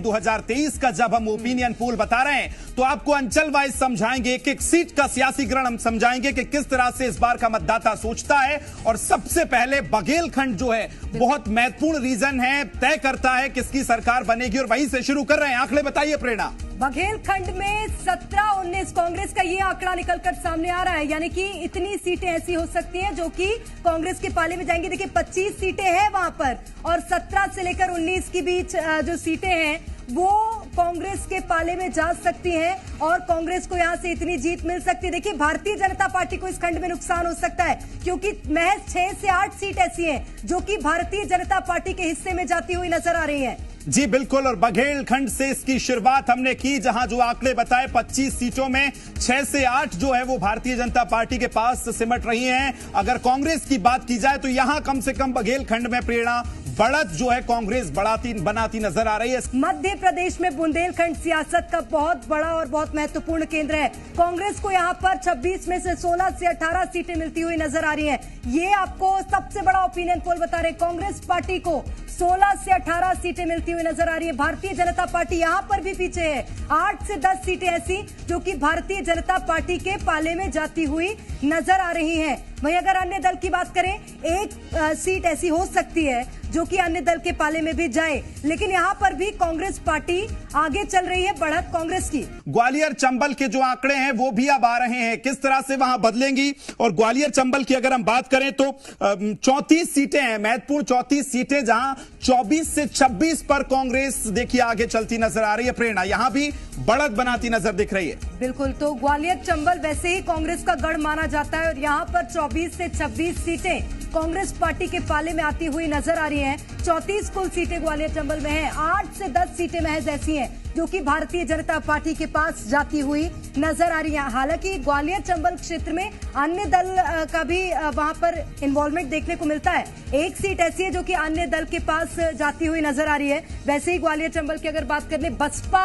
2023 का जब हम ओपिनियन पोल बता रहे हैं तो आपको अंचल वाइज समझाएंगे कि एक सीट का सियासीकरण हम समझाएंगे कि किस तरह से इस बार का मतदाता सोचता है। और सबसे पहले बघेलखंड जो है बहुत महत्वपूर्ण रीजन है, तय करता है किसकी सरकार बनेगी और वहीं से शुरू कर रहे हैं। आंकड़े बताइए प्रेरणा। बघेलखंड में 17-19 कांग्रेस का ये आंकड़ा निकलकर सामने आ रहा है, यानी कि इतनी सीटें ऐसी हो सकती हैं जो कि कांग्रेस के पाले में जाएंगी। देखिए 25 सीटें हैं वहां पर और 17 से लेकर 19 के बीच जो सीटें हैं वो कांग्रेस के पाले में जा सकती हैं और कांग्रेस को यहां से इतनी जीत मिल सकती है। देखिए भारतीय जनता पार्टी को इस खंड में नुकसान हो सकता है क्योंकि महज 6 से 8 सीट ऐसी हैं जो कि भारतीय जनता पार्टी के हिस्से में जाती हुई नजर आ रही हैं। जी बिल्कुल, और बघेलखंड से इसकी शुरुआत हमने की जहां जो आंकड़े बताए 25 सीटों में 6 से 8 जो है वो भारतीय जनता पार्टी के पास सिमट रही हैं। अगर कांग्रेस की बात की जाए तो यहां कम से कम बघेलखंड में प्रेरणा बढ़त जो है कांग्रेस बनाती नजर आ रही है। मध्य प्रदेश में बुंदेलखंड सियासत का बहुत बड़ा और बहुत महत्वपूर्ण केंद्र है। कांग्रेस को यहां पर 26 में से 16 से 18 सीटें मिलती हुई नजर आ रही हैं। ये आपको सबसे बड़ा ओपिनियन पोल बता रहे, कांग्रेस पार्टी को 16 से 18 सीटें मिलती हुई नजर आ रही है। भारतीय जनता पार्टी यहां पर भी पीछे है, 8 से 10 सीटें ऐसी जो कि भारतीय जनता पार्टी के पाले में जाती हुई नजर आ रही हैं। वहीं अगर अन्य दल की बात करें, एक सीट ऐसी हो सकती है जो कि अन्य दल के पाले में भी जाए, लेकिन यहां पर भी कांग्रेस पार्टी आगे चल रही है, बढ़त कांग्रेस की। ग्वालियर चंबल के जो आंकड़े हैं वो भी अब आ रहे हैं, किस तरह से वहां बदलेंगी। और ग्वालियर चंबल की अगर हम बात करें तो 34 सीटें हैं, महत्वपूर्ण 34 सीटें, जहां 24 से 26 पर कांग्रेस देखिए आगे चलती नजर आ रही है। प्रेरणा यहां भी बढ़त बनाती नजर दिख रही है। बिल्कुल, तो ग्वालियर चंबल वैसे ही कांग्रेस का गढ़ माना जाता है और यहां पर 24 से 26 सीटें कांग्रेस पार्टी के पाले में आती हुई नजर आ रही हैं। 34 कुल सीटें ग्वालियर चंबल में हैं, 8 से 10 सीटें महज ऐसी हैं जो कि भारतीय जनता पार्टी के पास जाती हुई नजर आ रही है। हालांकि ग्वालियर चंबल क्षेत्र में अन्य दल का भी वहां पर इन्वॉल्वमेंट देखने को मिलता है। एक सीट ऐसी है जो कि अन्य दल के पास जाती हुई नजर आ रही है। वैसे ही ग्वालियर चंबल की अगर बात कर ले, बसपा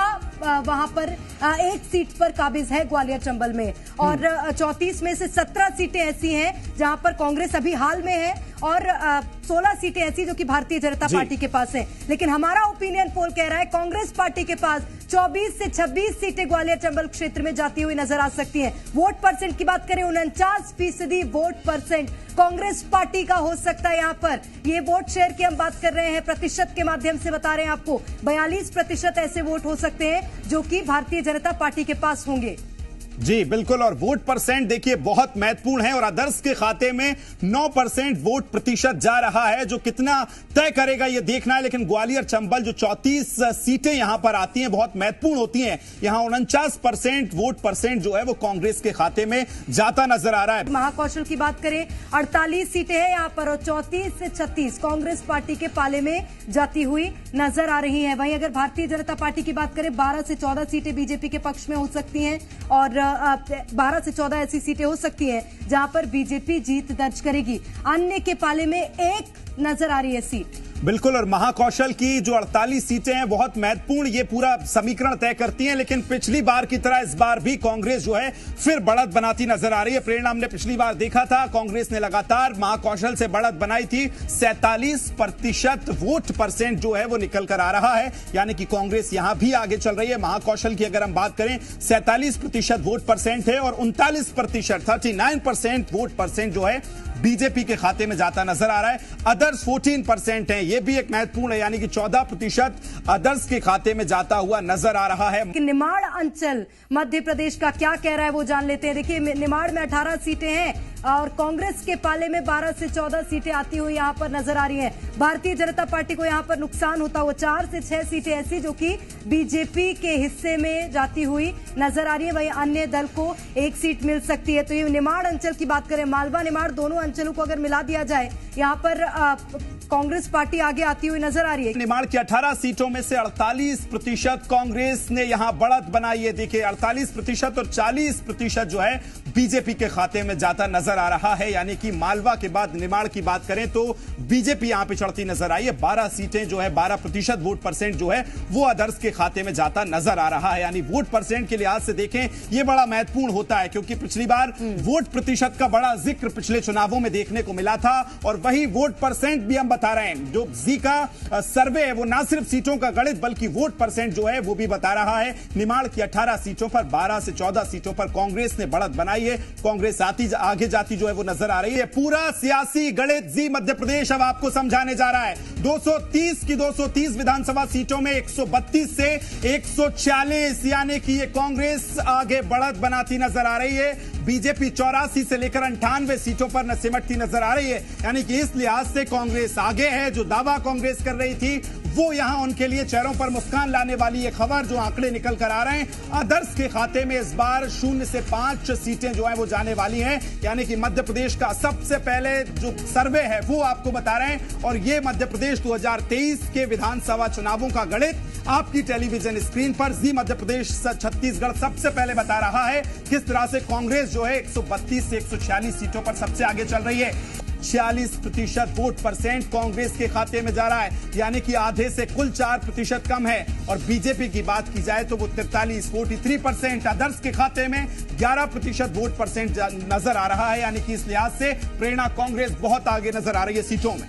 वहां पर एक सीट पर काबिज है ग्वालियर चंबल में और 34 में से 17 सीटें ऐसी हैं जहां पर कांग्रेस अभी हाल में है और 16 सीटें ऐसी जो कि भारतीय जनता पार्टी के पास है। लेकिन हमारा ओपिनियन पोल कह रहा है कांग्रेस पार्टी के पास 24 से 26 सीटें ग्वालियर चंबल क्षेत्र में जाती हुई नजर आ सकती हैं। वोट परसेंट की बात करें, 49% वोट परसेंट कांग्रेस पार्टी का हो सकता है। यहां पर ये वोट शेयर की हम बात कर रहे हैं, प्रतिशत के माध्यम से बता रहे हैं आपको, 42% ऐसे वोट हो सकते हैं जो कि भारतीय जनता पार्टी के पास होंगे। जी बिल्कुल, और वोट परसेंट देखिए बहुत महत्वपूर्ण है और आदर्श के खाते में 9% वोट प्रतिशत जा रहा है, जो कितना तय करेगा ये देखना है। लेकिन ग्वालियर चंबल जो 34 सीटें यहां पर आती हैं बहुत महत्वपूर्ण होती हैं। यहां 49% वोट परसेंट जो है वो कांग्रेस के खाते में जाता नजर आ रहा है। महाकौशल की बात करें, 48 सीटें हैं यहां पर और 34 से 36 कांग्रेस पार्टी के पाले में जाती हुई नजर आ रही है। वहीं अगर भारतीय जनता पार्टी की बात करें, 12 से 14 सीटें बीजेपी के पक्ष में हो सकती हैं और 12 से 14 ऐसी सीटें हो सकती हैं जहां पर बीजेपी जीत दर्ज करेगी। अन्य के पाले में एक नजर आ रही है सीट। बिल्कुल, और महाकौशल की जो 48 सीटें हैं बहुत महत्वपूर्ण, ये पूरा समीकरण तय करती हैं। लेकिन पिछली बार की तरह इस बार भी कांग्रेस जो है फिर बढ़त बनाती नजर आ रही है। प्रेरणा, हमने पिछली बार देखा था कांग्रेस ने लगातार महाकौशल से बढ़त बनाई थी, 47% वोट परसेंट जो है वो निकल कर आ रहा है, यानी कि कांग्रेस यहां भी आगे चल रही है। महाकौशल की अगर हम बात करें, 47% वोट परसेंट है और 39% 39% वोट परसेंट जो है बीजेपी के खाते में जाता नजर आ रहा है। अदर्स 14% है, यह भी एक महत्वपूर्ण है, यानी कि 14% अदर्स के खाते में जाता हुआ नजर आ रहा है। निमाड़ अंचल मध्य प्रदेश का क्या कह रहा है वो जान लेते हैं। देखिए निमाड़ में 18 सीटें हैं और कांग्रेस के पाले में 12 से 14 सीटें आती हुई यहां पर नजर आ रही हैं। भारतीय जनता पार्टी को यहां पर नुकसान होता हुआ 4 से 6 सीटें ऐसी जो कि बीजेपी के हिस्से में जाती हुई नजर आ रही है। वहीं अन्य दल को एक सीट मिल सकती है। तो ये निमाड़ अंचल की बात करें, मालवा निमाड़ दोनों अंचलों को अगर मिला दिया जाए, यहां पर कांग्रेस पार्टी आगे आती हुई नजर आ रही है। निमाड़ की 18 सीटों में से 48% कांग्रेस ने यहां बढ़त बनाई है। देखिए 48% और 40% जो है बीजेपी के खाते में जाता नजर आ रहा है, यानी कि मालवा के बाद निमाड़ की बात करें तो बीजेपी यहां पे चढ़ती नजर आई है। 12 सीटें जो है 12% वोट परसेंट जो है वो अदर्स के खाते में जाता नजर आ रहा है। यानी वोट परसेंट के लिहाज से देखें ये बड़ा महत्वपूर्ण होता है, क्योंकि पिछली बार वोट प्रतिशत का बड़ा जिक्र पिछले चुनावों में देखने को मिला था और वही वोट परसेंट भी हम बता रहे हैं। जो जी का सर्वे है वो ना सिर्फ सीटों का गणित बल्कि वोट परसेंट जो है वो भी बता रहा है। निमाड़ की 18 सीटों पर 12 से 14 सीटों पर कांग्रेस ने बढ़त बनाई है। कांग्रेस आगे जाती जो है वो नजर आ रही है। पूरा सियासी गणित जी मध्य प्रदेश अब आपको समझाने जा रहा है। 230 की 230 विधानसभा सीटों में 132 से 146 यानी कि ये कांग्रेस आगे बढ़त बनाती नजर आ रही है। बीजेपी 84 से लेकर 98 सीटों पर न सिमटती नजर आ रही है। यानी कि इस लिहाज से कांग्रेस आगे है। जो दावा कांग्रेस कर रही थी वो यहां उनके लिए चेहरों पर मुस्कान लाने वाली ये खबर जो आंकड़े निकल कर आ रहे हैं। आदर्श के खाते में इस बार 0 से 5 सीटें जो है वो जाने वाली हैं। यानी कि मध्य प्रदेश का सबसे पहले जो सर्वे है वो आपको बता रहे हैं। और ये मध्य प्रदेश 2023 के विधानसभा चुनावों का गणित आपकी टेलीविजन स्क्रीन पर जी मध्य प्रदेश छत्तीसगढ़ सबसे पहले बता रहा है किस तरह से कांग्रेस जो है 132 से 146 सीटों पर सबसे आगे चल रही है। 46% वोट परसेंट कांग्रेस के खाते में जा रहा है, यानी कि आधे से कुल 4% कम है। और बीजेपी की बात की जाए तो वो 43% आदर्श के खाते में 11% वोट परसेंट नजर आ रहा है। यानी कि इस लिहाज से प्रेरणा कांग्रेस बहुत आगे नजर आ रही है सीटों में।